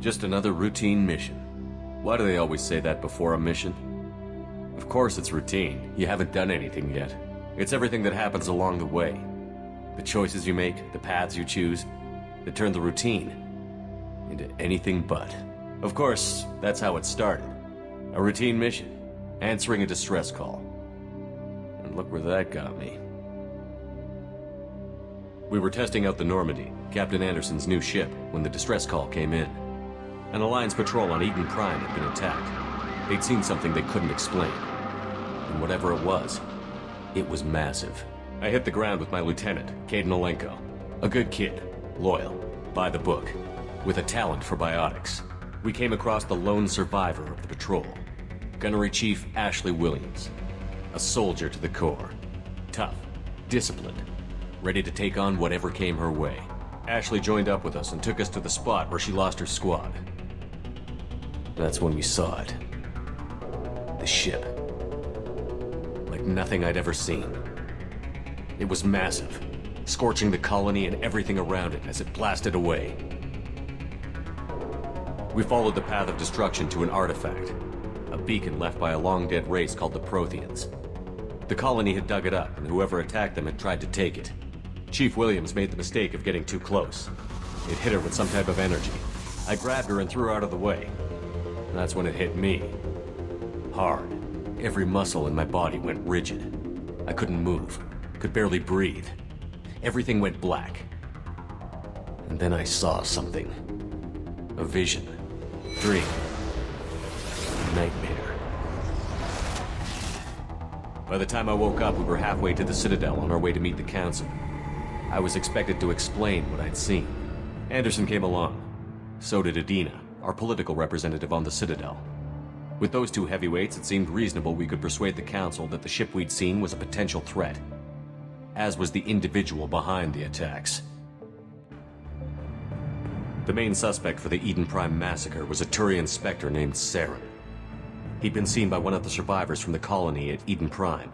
Just another routine mission. Why do they always say that before a mission? Of course it's routine. You haven't done anything yet. It's everything that happens along the way. The choices you make, the paths you choose, that turn the routine into anything but. Of course, that's how it started. A routine mission, answering a distress call. And look where that got me. We were testing out the Normandy, Captain Anderson's new ship, when the distress call came in. An Alliance patrol on Eden Prime had been attacked. They'd seen something they couldn't explain. And whatever it was massive. I hit the ground with my lieutenant, Kaidan Alenko. A good kid, loyal, by the book, with a talent for biotics. We came across the lone survivor of the patrol, Gunnery Chief Ashley Williams. A soldier to the core. Tough, disciplined, ready to take on whatever came her way. Ashley joined up with us and took us to the spot where she lost her squad. That's when we saw it. The ship. Like nothing I'd ever seen. It was massive, scorching the colony and everything around it as it blasted away. We followed the path of destruction to an artifact, a beacon left by a long-dead race called the Protheans. The colony had dug it up, and whoever attacked them had tried to take it. Chief Williams made the mistake of getting too close. It hit her with some type of energy. I grabbed her and threw her out of the way. That's when it hit me. Hard. Every muscle in my body went rigid. I couldn't move. Could barely breathe. Everything went black. And then I saw something. A vision. Dream. Nightmare. By the time I woke up, we were halfway to the Citadel on our way to meet the Council. I was expected to explain what I'd seen. Anderson came along. So did Adina, our political representative on the Citadel. With those two heavyweights, it seemed reasonable we could persuade the Council that the ship we'd seen was a potential threat, as was the individual behind the attacks. The main suspect for the Eden Prime massacre was a Turian Spectre named Saren. He'd been seen by one of the survivors from the colony at Eden Prime,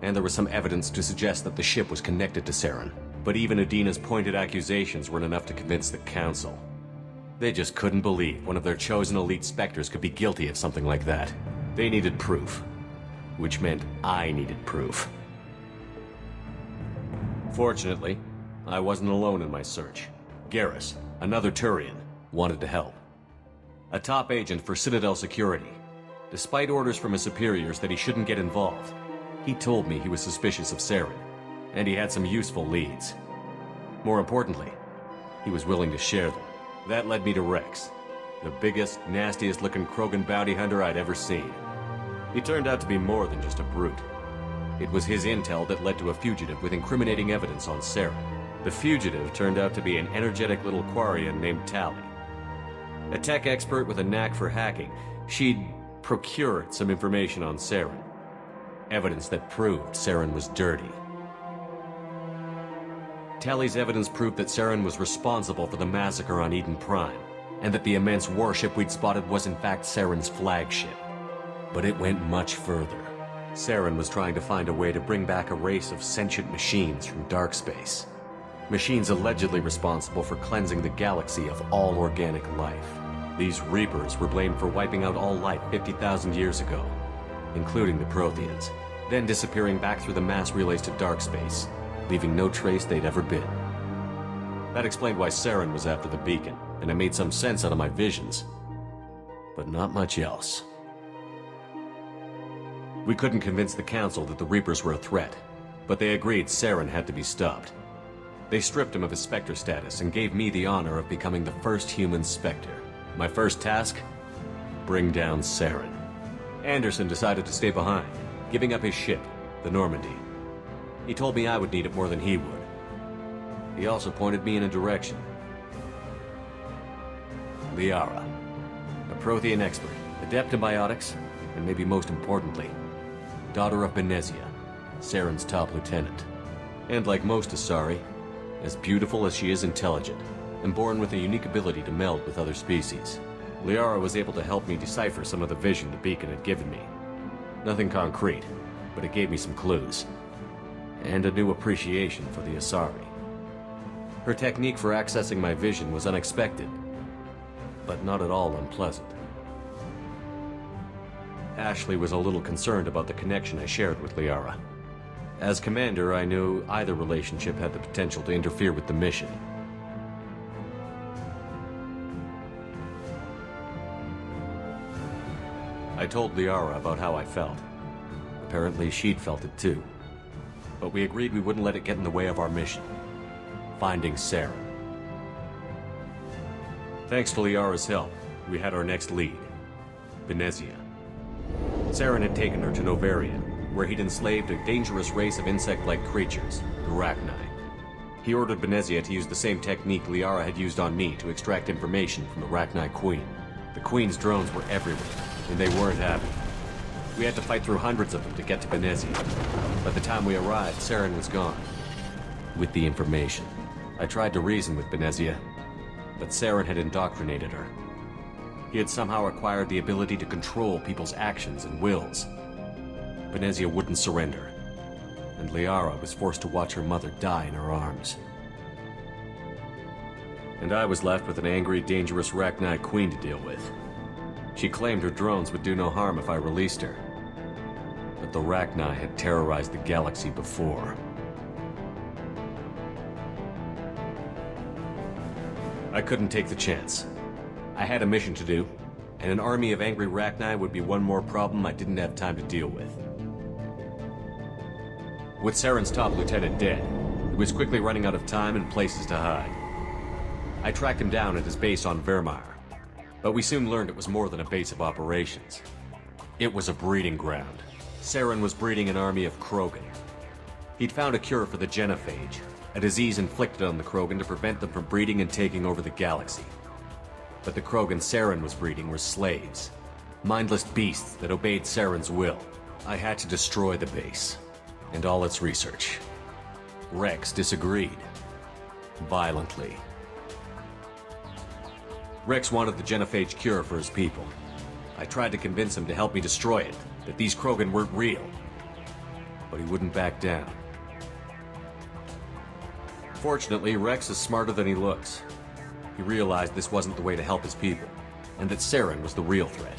and there was some evidence to suggest that the ship was connected to Saren. But even Adina's pointed accusations weren't enough to convince the Council. They just couldn't believe one of their chosen elite Spectres could be guilty of something like that. They needed proof, which meant I needed proof. Fortunately, I wasn't alone in my search. Garrus, another Turian, wanted to help. A top agent for Citadel Security. Despite orders from his superiors that he shouldn't get involved, he told me he was suspicious of Saren, and he had some useful leads. More importantly, he was willing to share them. That led me to Rex, the biggest, nastiest-looking Krogan bounty hunter I'd ever seen. He turned out to be more than just a brute. It was his intel that led to a fugitive with incriminating evidence on Saren. The fugitive turned out to be an energetic little Quarian named Tali. A tech expert with a knack for hacking, she'd procured some information on Saren. Evidence that proved Saren was dirty. Tali's evidence proved that Saren was responsible for the massacre on Eden Prime, and that the immense warship we'd spotted was in fact Saren's flagship. But it went much further. Saren was trying to find a way to bring back a race of sentient machines from dark space. Machines allegedly responsible for cleansing the galaxy of all organic life. These Reapers were blamed for wiping out all life 50,000 years ago, including the Protheans, then disappearing back through the mass relays to dark space, leaving no trace they'd ever been. That explained why Saren was after the beacon, and it made some sense out of my visions. But not much else. We couldn't convince the Council that the Reapers were a threat, but they agreed Saren had to be stopped. They stripped him of his Spectre status and gave me the honor of becoming the first human Spectre. My first task? Bring down Saren. Anderson decided to stay behind, giving up his ship, the Normandy. He told me I would need it more than he would. He also pointed me in a direction. Liara, a Prothean expert, adept in biotics, and maybe most importantly, daughter of Benezia, Saren's top lieutenant. And like most Asari, as beautiful as she is intelligent, and born with a unique ability to meld with other species. Liara was able to help me decipher some of the vision the beacon had given me. Nothing concrete, but it gave me some clues. And a new appreciation for the Asari. Her technique for accessing my vision was unexpected, but not at all unpleasant. Ashley was a little concerned about the connection I shared with Liara. As commander, I knew either relationship had the potential to interfere with the mission. I told Liara about how I felt. Apparently, she'd felt it too. But we agreed we wouldn't let it get in the way of our mission. Finding Saren. Thanks to Liara's help, we had our next lead. Benezia. Saren had taken her to Novaria, where he'd enslaved a dangerous race of insect-like creatures, the Rachni. He ordered Benezia to use the same technique Liara had used on me to extract information from the Rachni Queen. The Queen's drones were everywhere, and they weren't happy. We had to fight through hundreds of them to get to Benezia. By the time we arrived, Saren was gone. With the information, I tried to reason with Benezia, but Saren had indoctrinated her. He had somehow acquired the ability to control people's actions and wills. Benezia wouldn't surrender, and Liara was forced to watch her mother die in her arms. And I was left with an angry, dangerous Rachni Queen to deal with. She claimed her drones would do no harm if I released her. But the Rachni had terrorized the galaxy before. I couldn't take the chance. I had a mission to do, and an army of angry Rachni would be one more problem I didn't have time to deal with. With Saren's top lieutenant dead, he was quickly running out of time and places to hide. I tracked him down at his base on Vermeer, but we soon learned it was more than a base of operations. It was a breeding ground. Saren was breeding an army of Krogan. He'd found a cure for the genophage, a disease inflicted on the Krogan to prevent them from breeding and taking over the galaxy. But the Krogan Saren was breeding were slaves, mindless beasts that obeyed Saren's will. I had to destroy the base, and all its research. Rex disagreed. Violently. Rex wanted the genophage cure for his people. I tried to convince him to help me destroy it, that these Krogan weren't real. But he wouldn't back down. Fortunately, Rex is smarter than he looks. He realized this wasn't the way to help his people, and that Saren was the real threat.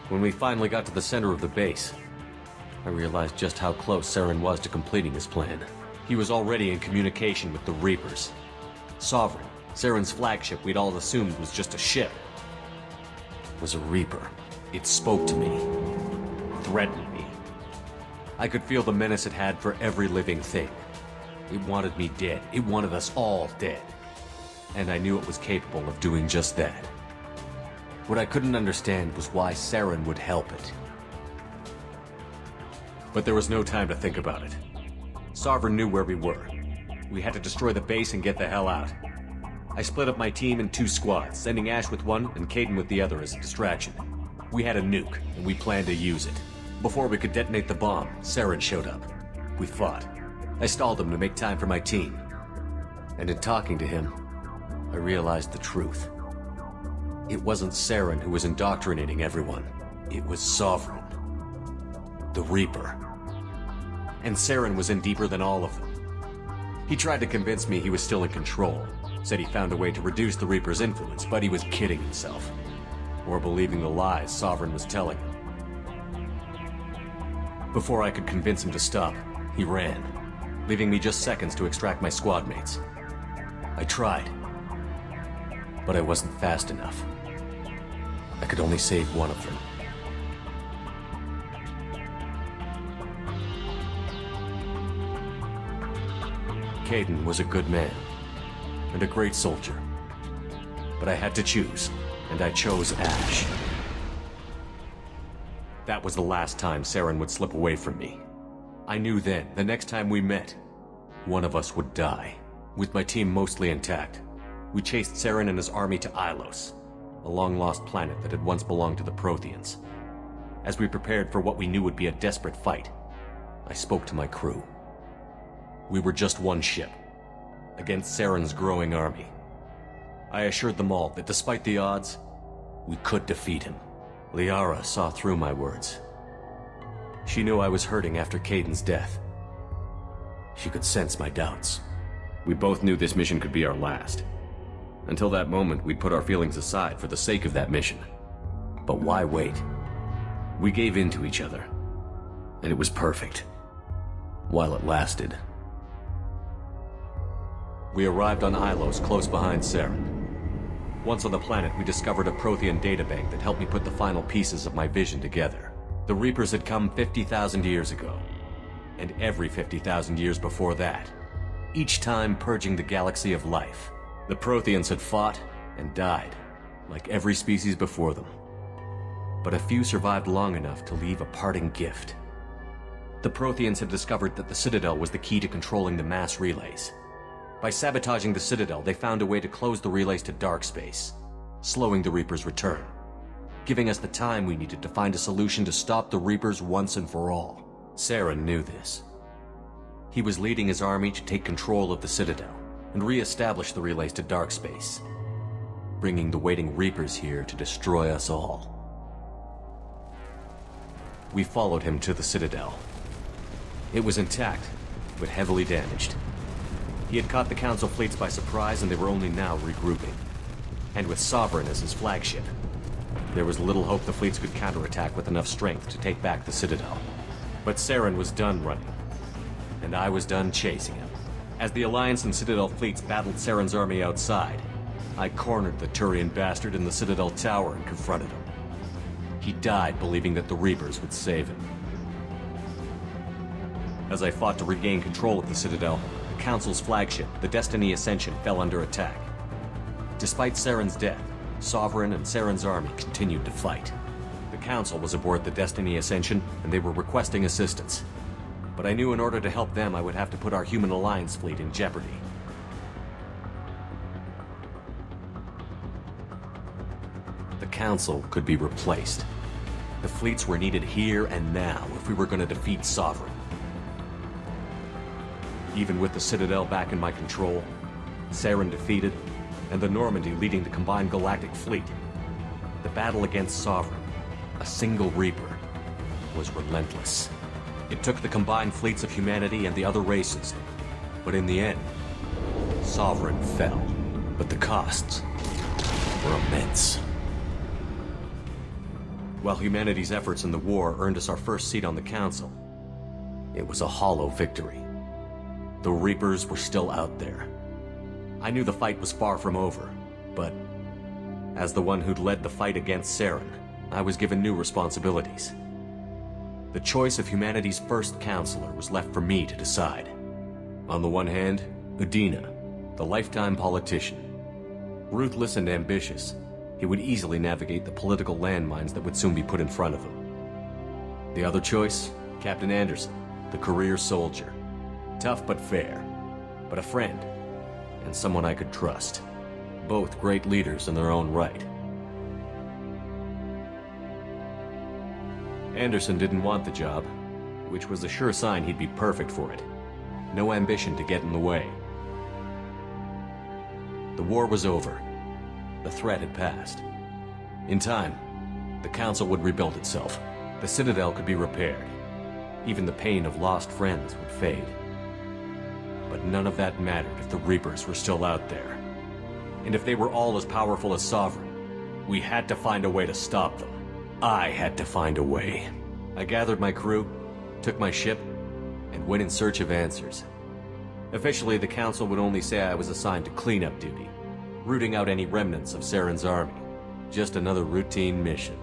When we finally got to the center of the base, I realized just how close Saren was to completing his plan. He was already in communication with the Reapers. Sovereign, Saren's flagship we'd all assumed was just a ship, was a Reaper. It spoke to me, threatened me. I could feel the menace it had for every living thing. It wanted me dead. It wanted us all dead. And I knew it was capable of doing just that. What I couldn't understand was why Saren would help it. But there was no time to think about it. Sovereign knew where we were. We had to destroy the base and get the hell out. I split up my team in 2 squads, sending Ash with one and Kaidan with the other as a distraction. We had a nuke, and we planned to use it. Before we could detonate the bomb, Saren showed up. We fought. I stalled him to make time for my team. And in talking to him, I realized the truth. It wasn't Saren who was indoctrinating everyone. It was Sovereign. The Reaper. And Saren was in deeper than all of them. He tried to convince me he was still in control. Said he found a way to reduce the Reaper's influence, but he was kidding himself. Or believing the lies Sovereign was telling him. Before I could convince him to stop, he ran, leaving me just seconds to extract my squad mates. I tried, but I wasn't fast enough. I could only save one of them. Kaidan was a good man, and a great soldier. But I had to choose, and I chose Ash. That was the last time Saren would slip away from me. I knew then, the next time we met, one of us would die. With my team mostly intact, we chased Saren and his army to Ilos, a long-lost planet that had once belonged to the Protheans. As we prepared for what we knew would be a desperate fight, I spoke to my crew. We were just one ship, against Saren's growing army. I assured them all that despite the odds, we could defeat him. Liara saw through my words. She knew I was hurting after Kaidan's death. She could sense my doubts. We both knew this mission could be our last. Until that moment, we'd put our feelings aside for the sake of that mission. But why wait? We gave in to each other, and it was perfect. While it lasted. We arrived on Ilos, close behind Saren. Once on the planet, we discovered a Prothean databank that helped me put the final pieces of my vision together. The Reapers had come 50,000 years ago, and every 50,000 years before that, each time purging the galaxy of life. The Protheans had fought and died, like every species before them. But a few survived long enough to leave a parting gift. The Protheans had discovered that the Citadel was the key to controlling the mass relays. By sabotaging the Citadel, they found a way to close the relays to dark space, slowing the Reapers' return, giving us the time we needed to find a solution to stop the Reapers once and for all. Saren knew this. He was leading his army to take control of the Citadel and re-establish the relays to dark space, bringing the waiting Reapers here to destroy us all. We followed him to the Citadel. It was intact, but heavily damaged. He had caught the Council fleets by surprise, and they were only now regrouping. And with Sovereign as his flagship, there was little hope the fleets could counterattack with enough strength to take back the Citadel. But Saren was done running, and I was done chasing him. As the Alliance and Citadel fleets battled Saren's army outside, I cornered the Turian bastard in the Citadel tower and confronted him. He died believing that the Reapers would save him. As I fought to regain control of the Citadel, the Council's flagship, the Destiny Ascension, fell under attack. Despite Saren's death, Sovereign and Saren's army continued to fight. The Council was aboard the Destiny Ascension, and they were requesting assistance. But I knew in order to help them, I would have to put our human Alliance fleet in jeopardy. The Council could be replaced. The fleets were needed here and now if we were going to defeat Sovereign. Even with the Citadel back in my control, Saren defeated, and the Normandy leading the combined galactic fleet, the battle against Sovereign, a single Reaper, was relentless. It took the combined fleets of humanity and the other races, but in the end, Sovereign fell. But the costs were immense. While humanity's efforts in the war earned us our first seat on the Council, it was a hollow victory. The Reapers were still out there. I knew the fight was far from over, but as the one who'd led the fight against Saren, I was given new responsibilities. The choice of humanity's first counselor was left for me to decide. On the one hand, Udina, the lifetime politician. Ruthless and ambitious, he would easily navigate the political landmines that would soon be put in front of him. The other choice, Captain Anderson, the career soldier. Tough but fair, but a friend, and someone I could trust. Both great leaders in their own right. Anderson didn't want the job, which was a sure sign he'd be perfect for it. No ambition to get in the way. The war was over. The threat had passed. In time, the Council would rebuild itself. The Citadel could be repaired. Even the pain of lost friends would fade. But none of that mattered if the Reapers were still out there. And if they were all as powerful as Sovereign, we had to find a way to stop them. I had to find a way. I gathered my crew, took my ship, and went in search of answers. Officially, the Council would only say I was assigned to cleanup duty, rooting out any remnants of Saren's army. Just another routine mission.